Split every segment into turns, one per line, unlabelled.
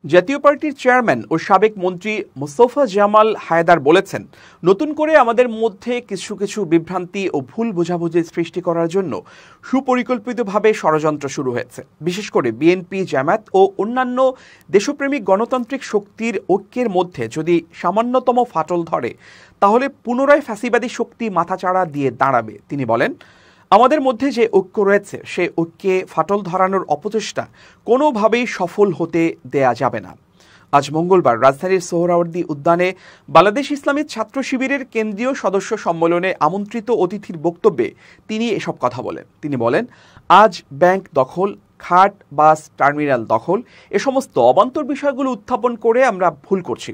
জাতীয় পার্টির চেয়ারম্যান ও সাবেক মন্ত্রী মোস্তফা জামাল হায়দার বলেছেন, নতুন করে আমাদের মধ্যে কিছু কিছু বিভ্রান্তি ও ভুল বোঝাবুঝি সৃষ্টি করার জন্য সুপরিকল্পিতভাবে ষড়যন্ত্র শুরু হয়েছে। বিশেষ করে বিএনপি, জামায়াত ও অন্যান্য দেশপ্রেমিক গণতান্ত্রিক শক্তির ঐক্যের মধ্যে যদি সামান্যতম ফাটল ধরে, তাহলে পুনরায় ফ্যাসিবাদী শক্তি মাথাচাড়া দিয়ে দাঁড়াবে। তিনি বলেন, আমাদের মধ্যে যে ঐক্য রয়েছে সে ঐক্যে ফাটল ধরানোর অপচেষ্টা কোনোভাবেই সফল হতে দেয়া যাবে না। আজ মঙ্গলবার রাজধানীর সোহরাওয়ার্দী উদ্যানে বাংলাদেশ ইসলামী ছাত্র শিবিরের কেন্দ্রীয় সদস্য সম্মেলনে আমন্ত্রিত অতিথির বক্তব্যে তিনি এসব কথা বলেন। তিনি বলেন, আজ ব্যাংক দখল, খাট, বাস টার্মিনাল দখল, এ সমস্ত অবান্তর বিষয়গুলো উত্থাপন করে আমরা ভুল করছি।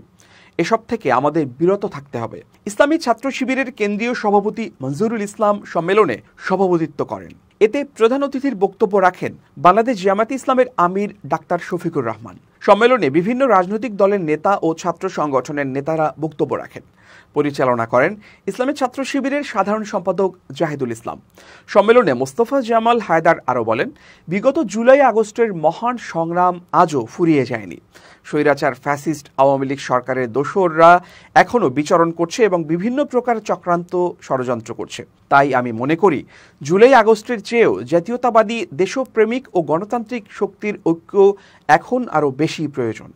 এসব থেকে আমাদের বিরত থাকতে হবে। ইসলামী ছাত্র শিবিরের কেন্দ্রীয় সভাপতি মঞ্জুরুল ইসলাম সম্মেলনে সভাপতিত্ব করেন। এতে প্রধান অতিথির বক্তব্য রাখেন বাংলাদেশ জামায়াতে ইসলামের আমির ডাক্তার শফিকুর রহমান। সম্মেলনে বিভিন্ন রাজনৈতিক দলের নেতা ও ছাত্র সংগঠনের নেতারা বক্তব্য রাখেন। পরিচালনা করেন ইসলামী ছাত্র শিবিরের সাধারণ সম্পাদক জাহিদুল ইসলাম। সম্মেলনে মোস্তফা জামাল হায়দার আরও বলেন, বিগত জুলাই আগস্টের মহান সংগ্রাম আজও ফুরিয়ে যায়নি। স্বৈরাচার ফ্যাসিস্ট আওয়ামী লীগ সরকারের দোসররা এখনও বিচরণ করছে এবং বিভিন্ন প্রকার চক্রান্ত ষড়যন্ত্র করছে। তাই আমি মনে করি, জুলাই আগস্টের চেয়েও জাতীয়তাবাদী দেশপ্রেমিক ও গণতান্ত্রিক শক্তির ঐক্য এখন আরও বেশি প্রয়োজন।